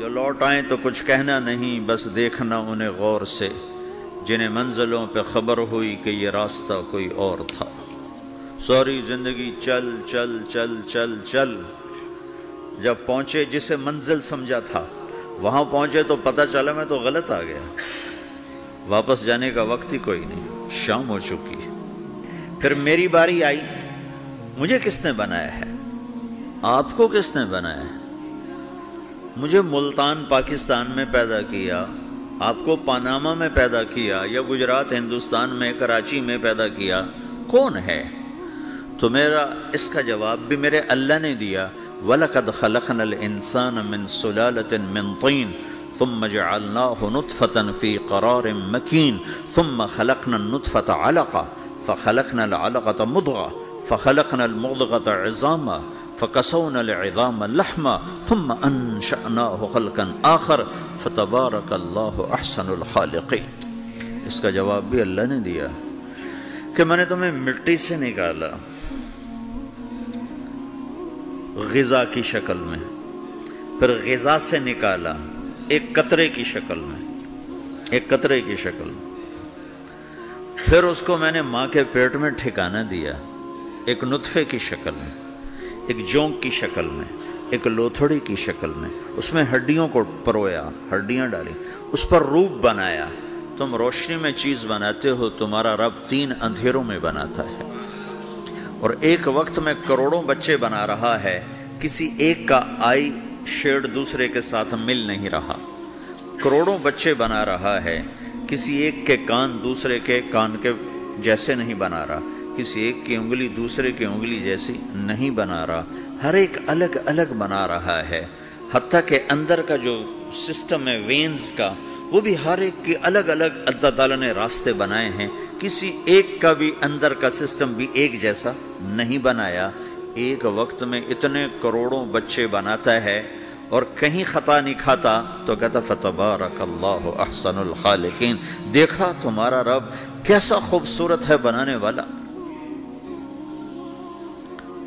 جو لوٹ آئیں تو کچھ کہنا نہیں، بس دیکھنا انہیں غور سے، جنہیں منزلوں پہ خبر ہوئی کہ یہ راستہ کوئی اور تھا۔ ساری زندگی چل چل چل چل چل، جب پہنچے جسے منزل سمجھا تھا وہاں پہنچے تو پتہ چلا میں تو غلط آ گیا، واپس جانے کا وقت ہی کوئی نہیں، شام ہو چکی۔ پھر میری باری آئی، مجھے کس نے بنایا ہے؟ آپ کو کس نے بنایا ہے؟ مجھے ملتان پاکستان میں پیدا کیا، آپ کو پاناما میں پیدا کیا، یا گجرات ہندوستان میں کراچی میں پیدا کیا، کون ہے؟ تو میرا اس کا جواب بھی میرے اللہ نے دیا، وَلَقَدْ خَلَقْنَا الْإِنسَانَ مِنْ سُلَالَةٍ مِنْ طِينٍ ثُمَّ جَعَلْنَاهُ نُطْفَةً فِي قَرَارٍ مَكِينٍ ثُمَّ خَلَقْنَا النُّطْفَةَ عَلَقَةً فَخَلَقْنَا الْعَلَقَةَ مُضْغَةً فَخَلَقْنَا الْمُضْغَةَ عِظَامًا فَكَسَوْنَا الْعِظَامَ لَحْمًا ثُمَّ أَنشَأْنَاهُ خَلْقًا آخَرَ فَتَبَارَكَ اللَّهُ أَحْسَنُ الْخَالِقِينَ۔ اس کا جواب بھی اللہ نے دیا کہ میں نے تمہیں مٹی سے نکالا غذا کی شکل میں، پھر غذا سے نکالا ایک قطرے کی شکل میں، ایک قطرے کی شکل میں، پھر اس کو میں نے ماں کے پیٹ میں ٹھکانہ دیا ایک نطفے کی شکل میں، ایک جونک کی شکل میں، ایک لوتھڑی کی شکل میں، اس میں ہڈیوں کو پرویا، ہڈیاں ڈالی، اس پر روپ بنایا۔ تم روشنی میں چیز بناتے ہو، تمہارا رب 3 اندھیروں میں بناتا ہے، اور ایک وقت میں کروڑوں بچے بنا رہا ہے، کسی ایک کا آئی شیڈ دوسرے کے ساتھ مل نہیں رہا، کروڑوں بچے بنا رہا ہے، کسی ایک کے کان دوسرے کے کان کے جیسے نہیں بنا رہا، کسی ایک کی انگلی دوسرے کی انگلی جیسی نہیں بنا رہا، ہر ایک الگ الگ بنا رہا ہے، حتیٰ کہ اندر کا جو سسٹم ہے وینز کا، وہ بھی ہر ایک کی الگ الگ اللہ تعالیٰ نے راستے بنائے ہیں، کسی ایک کا بھی اندر کا سسٹم بھی ایک جیسا نہیں بنایا۔ ایک وقت میں اتنے کروڑوں بچے بناتا ہے اور کہیں خطا نہیں کھاتا، تو کہتا فتبارک اللہ احسن الخالقین، دیکھا تمہارا رب کیسا خوبصورت ہے بنانے والا۔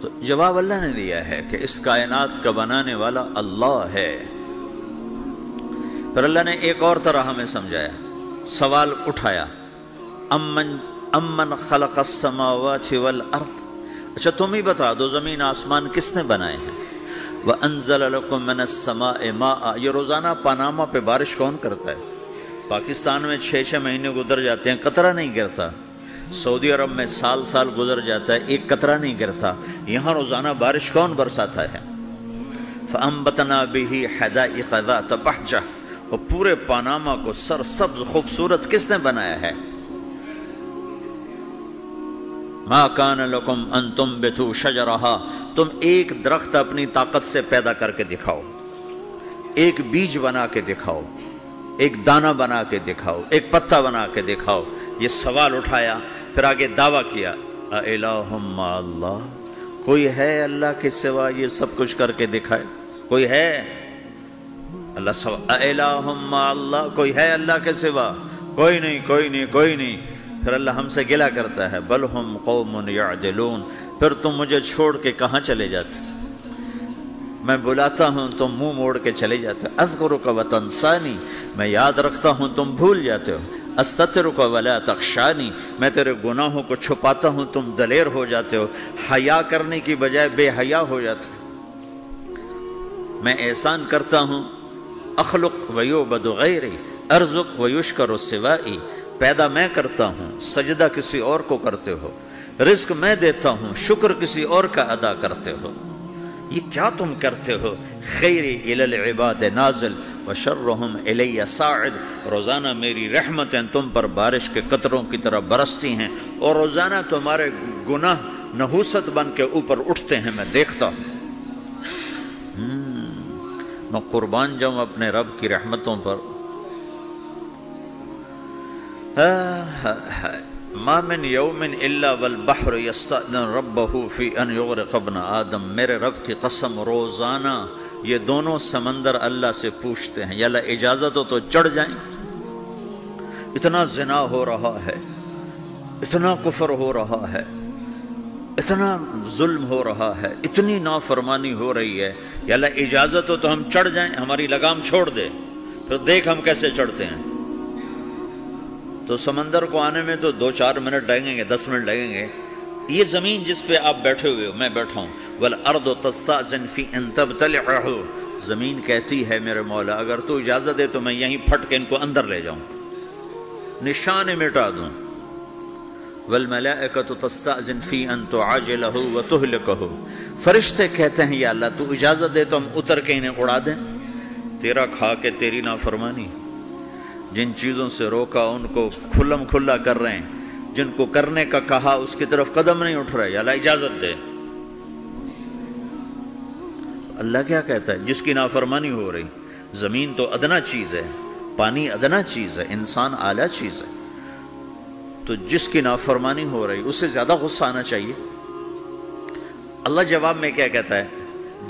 تو جواب اللہ نے دیا ہے کہ اس کائنات کا بنانے والا اللہ ہے۔ پھر اللہ نے ایک اور طرح ہمیں سمجھایا، سوال اٹھایا، امن خلق السماوات والارض، اچھا تم ہی بتا دو زمین آسمان کس نے بنائے ہیں؟ وَأَنزَلَ لَكُم مِّنَ السَّمَاءِ مَاءً، یہ روزانہ پاناما پہ بارش کون کرتا ہے؟ پاکستان میں 6 مہینے گزر جاتے ہیں، قطرہ نہیں گرتا، سعودی عرب میں سال گزر جاتا ہے، ایک قطرہ نہیں گرتا، یہاں روزانہ بارش کون برساتا ہے؟ فَأَنبَتْنَا بِهِ حَدَائِقَ ذَاتَ بَهْجَةٍ، اور پورے پاناما کو سرسبز خوبصورت کس نے بنایا ہے؟ مَا كَانَ لَكُمْ أَن تُنبِتُوا شَجَرَهَا، تم ایک درخت اپنی طاقت سے پیدا کر کے دکھاؤ، ایک بیج بنا کے دکھاؤ، ایک دانہ بنا کے دکھاؤ، ایک پتا بنا کے دکھاؤ۔ یہ سوال اٹھایا، پھر آگے دعویٰ کیا، اَإِلَٰهٌ مَّعَ اللَّهِ، کوئی ہے اللہ کے سوا یہ سب کچھ کر کے دکھائے؟ کوئی ہے؟ اللہ سوال، اَإِلَٰهٌ مَّعَ اللَّهِ، کوئی ہے اللہ کے سوا؟ کوئی نہیں، کوئی نہیں، کوئی نہیں۔ پھر اللہ ہم سے گلہ کرتا ہے، بل ہم قوم یعدلون، پھر تم مجھے چھوڑ کے کہاں چلے جاتے؟ میں بلاتا ہوں تم منہ موڑ کے چلے جاتے ہو، اذکرک وتنسانی، میں یاد رکھتا ہوں تم بھول جاتے ہو، استترک ولا تخشانی، میں تیرے گناہوں کو چھپاتا ہوں تم دلیر ہو جاتے ہو، حیا کرنے کی بجائے بے حیا ہو جاتے ہو۔ میں احسان کرتا ہوں، اخلق ویعبد غیری، ارزق ویشکر سوائی، پیدا میں کرتا ہوں، سجدہ کسی اور کو کرتے ہو، رزق میں دیتا ہوں، شکر کسی اور کا ادا کرتے ہو، یہ کیا تم کرتے ہو؟ خیری الی العباد نازل وشرہم الی صاعد، روزانہ میری رحمتیں تم پر بارش کے قطروں کی طرح برستی ہیں، اور روزانہ تمہارے گناہ نحوست بن کے اوپر اٹھتے ہیں، میں دیکھتا ہوں۔ میں قربان جاؤں اپنے رب کی رحمتوں پر۔ ما من یوم الا والبحر یستأذن ربہ فی ان یغرق ابن آدم، میرے رب کی قسم روزانہ یہ دونوں سمندر اللہ سے پوچھتے ہیں، یا اللہ اجازت ہو تو چڑھ جائیں، اتنا زنا ہو رہا ہے، اتنا کفر ہو رہا ہے، اتنا ظلم ہو رہا ہے، اتنی نافرمانی ہو رہی ہے، یا اللہ اجازت ہو تو ہم چڑھ جائیں، ہماری لگام چھوڑ دے، پھر دیکھ ہم کیسے چڑھتے ہیں۔ تو سمندر کو آنے میں تو 2-4 منٹ لگیں گے، 10 منٹ لگیں گے۔ یہ زمین جس پہ آپ بیٹھے ہوئے ہو، میں بیٹھا ہوں، والارض تستأذن فی ان تبتلعہ، زمین کہتی ہے میرے مولا اگر تو اجازت دے تو میں یہیں پھٹ کے ان کو اندر لے جاؤں، نشان مٹا دوں۔ والملائکۃ تستأذن فی ان تعاجلہ وتہلکہ، فرشتے کہتے ہیں یا اللہ تو اجازت دے تو ہم اتر کے انہیں اڑا دیں، تیرا کھا کے تیری نافرمانی۔ جن چیزوں سے روکا ان کو کھلم کھلا کر رہے ہیں، جن کو کرنے کا کہا اس کی طرف قدم نہیں اٹھ رہے، یا اللہ اجازت دے۔ اللہ کیا کہتا ہے؟ جس کی نافرمانی ہو رہی، زمین تو ادنا چیز ہے، پانی ادنا چیز ہے، انسان اعلیٰ چیز ہے، تو جس کی نافرمانی ہو رہی اس سے زیادہ غصہ آنا چاہیے۔ اللہ جواب میں کیا کہتا ہے؟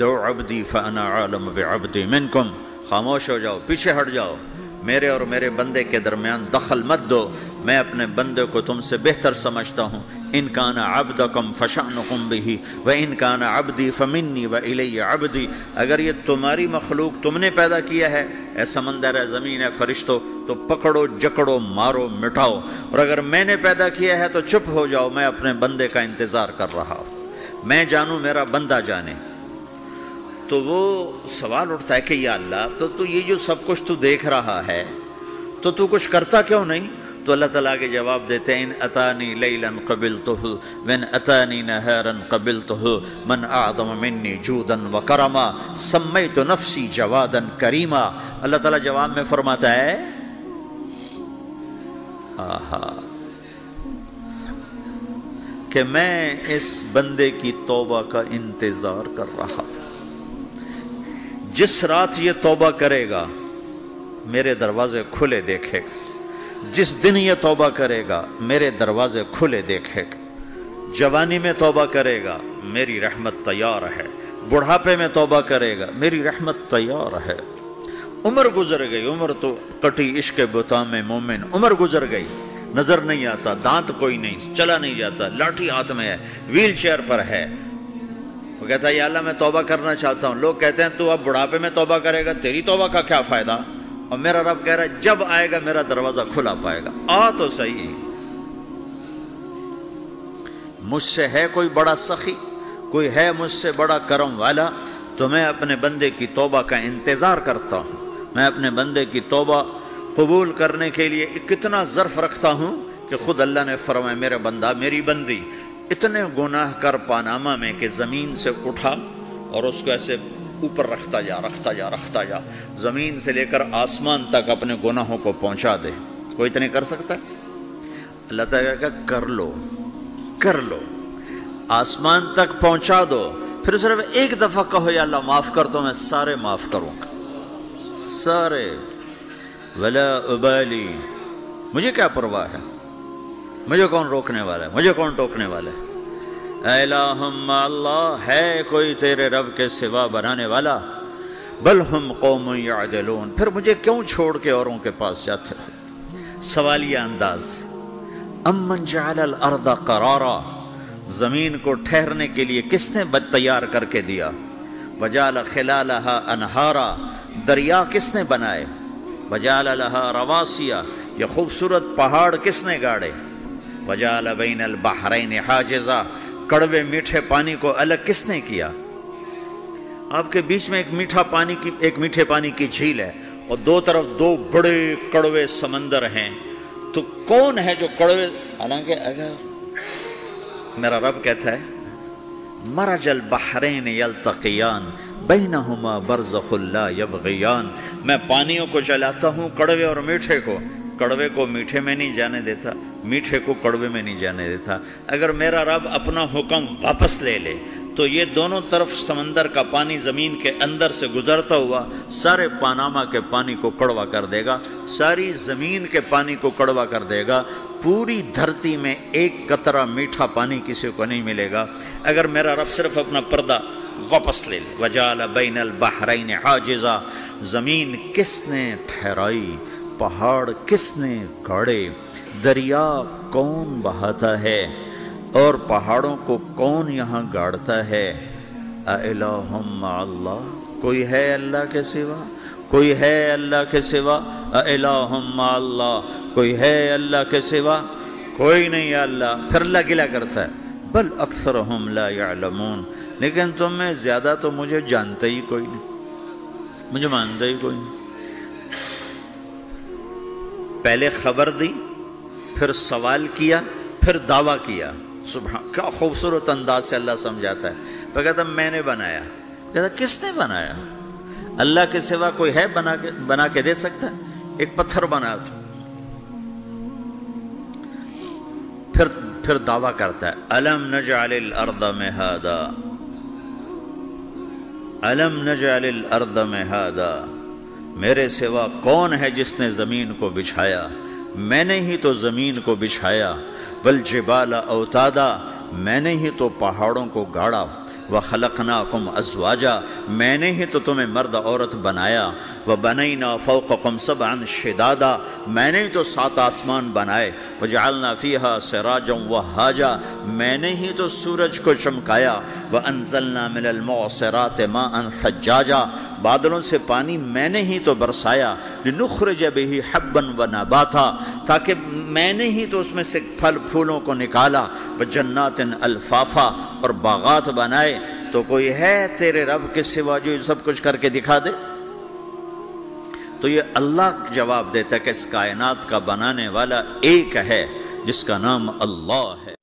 دعو عبدی فانا عالم بعبدی منکم، خاموش ہو جاؤ، پیچھے ہٹ جاؤ، میرے اور میرے بندے کے درمیان دخل مت دو، میں اپنے بندے کو تم سے بہتر سمجھتا ہوں۔ ان کان عبدکم فشأنکم بہ وان کان عبدی فمنی والی عبدی، اگر یہ تمہاری مخلوق تم نے پیدا کیا ہے، اے سمندر ہے، زمین ہے، فرشتوں، تو پکڑو جکڑو مارو مٹاؤ، اور اگر میں نے پیدا کیا ہے تو چپ ہو جاؤ، میں اپنے بندے کا انتظار کر رہا ہوں، میں جانوں میرا بندہ جانے۔ تو وہ سوال اٹھتا ہے کہ یا اللہ تو یہ جو سب کچھ تو دیکھ رہا ہے تو کچھ کرتا کیوں نہیں؟ تو اللہ تعالیٰ کے جواب دیتے ہیں ان اتانی لیلا قبلتہ وان اتانی نہارا قبلتہ من اعظم منی جودا وکرما سمیت نفسی جوادا کریما۔ اللہ تعالیٰ جواب میں فرماتا ہے کہ میں اس بندے کی توبہ کا انتظار کر رہا ہوں، جس رات یہ توبہ کرے گا میرے دروازے کھلے دیکھے گا، جس دن یہ توبہ کرے گا میرے دروازے کھلے دیکھے گا، جوانی میں توبہ کرے گا میری رحمت تیار ہے، بڑھاپے میں توبہ کرے گا میری رحمت تیار ہے۔ عمر گزر گئی، عمر تو کٹی عشق بتا میں مومن، عمر گزر گئی، نظر نہیں آتا، دانت کوئی نہیں، چلا نہیں جاتا، لاٹھی ہاتھ میں ہے، ویل چیئر پر ہے، وہ کہتا ہے یا اللہ میں توبہ کرنا چاہتا ہوں۔ لوگ کہتے ہیں تو اب بڑھاپے میں توبہ کرے گا، تیری توبہ کا کیا فائدہ؟ اور میرا رب کہہ رہا ہے جب آئے گا میرا دروازہ کھلا پائے گا، آ تو صحیح۔ مجھ سے ہے کوئی بڑا سخی، کوئی ہے مجھ سے بڑا کرم والا، تو میں اپنے بندے کی توبہ کا انتظار کرتا ہوں، میں اپنے بندے کی توبہ قبول کرنے کے لیے کتنا ظرف رکھتا ہوں کہ خود اللہ نے فرمایا میرا بندہ میری بندی اتنے گناہ کر پاناما میں کہ زمین سے اٹھا اور اس کو ایسے اوپر رکھتا جا، زمین سے لے کر آسمان تک اپنے گناہوں کو پہنچا دے۔ کوئی اتنے کر سکتا ہے؟ اللہ تعالیٰ کا کر لو، آسمان تک پہنچا دو، پھر صرف ایک دفعہ کہو یا اللہ معاف کر دو، میں سارے معاف کروں گا، سارے، ولا ابالی، مجھے کیا پرواہ ہے، مجھے کون روکنے والا ہے، مجھے کون ٹوکنے والا ہے۔ اے الہم اللہ، ہے کوئی تیرے رب کے سوا بنانے والا؟ بل ہم قوم یعدلون، پھر مجھے کیوں چھوڑ کے اوروں کے پاس جاتے ہو؟ سوالیہ انداز۔ امن جعل الارض قرارا، زمین کو ٹھہرنے کے لیے کس نے تیار کر کے دیا؟ وجعل خلالہا انہارا، دریا کس نے بنائے؟ وجعل لہا رواسیا، یہ خوبصورت پہاڑ کس نے گاڑے؟ وجعل بین البحرین حاجزا، کڑوے میٹھے پانی کو الگ کس نے کیا؟ آپ کے بیچ میں ایک میٹھے پانی کی جھیل ہے اور دو طرف دو بڑے کڑوے سمندر ہیں، تو کون ہے جو کڑوے؟ حالانکہ اگر میرا رب کہتا ہے مرج البحرین یلتقیان بینہما برزخ لا یبغیان، میں پانیوں کو چلاتا ہوں، کڑوے اور میٹھے کو، کڑوے کو میٹھے میں نہیں جانے دیتا، میٹھے کو کڑوے میں نہیں جانے دیتا۔ اگر میرا رب اپنا حکم واپس لے لے تو یہ دونوں طرف سمندر کا پانی زمین کے اندر سے گزرتا ہوا سارے پاناما کے پانی کو کڑوا کر دے گا، ساری زمین کے پانی کو کڑوا کر دے گا، پوری دھرتی میں ایک قطرہ میٹھا پانی کسی کو نہیں ملے گا اگر میرا رب صرف اپنا پردہ واپس لے لے۔ وجعل بین البحرین حاجزا، زمین کس نے ٹھہرائی، پہاڑ کس نے گاڑے، دریا کون بہاتا ہے؟ اور پہاڑوں کو کون یہاں گاڑتا ہے؟ اَإِلَٰهٌ مَّعَ اللَّهِ، کوئی ہے اللہ کے سوا؟ کوئی ہے اللہ کے سوا؟ اَإِلَٰهٌ مَّعَ اللَّهِ، کوئی ہے اللہ کے سوا؟ کوئی نہیں ہے اللہ۔ پھر اللہ گلہ کرتا ہے بل اکثرہم لا یعلمون، لیکن تم میں زیادہ تو مجھے جانتا ہی کوئی نہیں، مجھے مانتا ہی کوئی نہیں۔ پہلے خبر دی، پھر سوال کیا، پھر دعویٰ کیا۔ سبحان، کیا خوبصورت انداز سے اللہ سمجھاتا ہے۔ پھر کہتا میں نے بنایا۔ کہتا کس نے بنایا؟ اللہ کے سوا کوئی ہے بنا کے دے سکتا ہے؟ ایک پتھر بنا تو پھر دعویٰ کرتا ہے الم نجعل الارض مہادا، الم نجعل الارض مہادا، میرے سوا کون ہے جس نے زمین کو بچھایا؟ میں نے ہی تو زمین کو بچھایا۔ والجبال اوتادا، میں نے ہی تو پہاڑوں کو گاڑا۔ وخلقناکم ازواجا، میں نے ہی تو تمہیں مرد عورت بنایا۔ وبنینا فوقکم سبعا شدادا، میں نے ہی تو 7 آسمان بنائے۔ وجعلنا فیہا سراجا وہاجا، میں نے ہی تو سورج کو چمکایا۔ وانزلنا من المعصرات ماء ثجاجا، بادلوں سے پانی میں نے ہی تو برسایا۔ لنخرج به حبا ونباتا، تاکہ میں نے ہی تو اس میں سے پھل پھولوں کو نکالا۔ وجنات الفافا، اور باغات بنائے۔ تو کوئی ہے تیرے رب کے سوا جو سب کچھ کر کے دکھا دے؟ تو یہ اللہ جواب دیتا ہے کہ اس کائنات کا بنانے والا ایک ہے جس کا نام اللہ ہے۔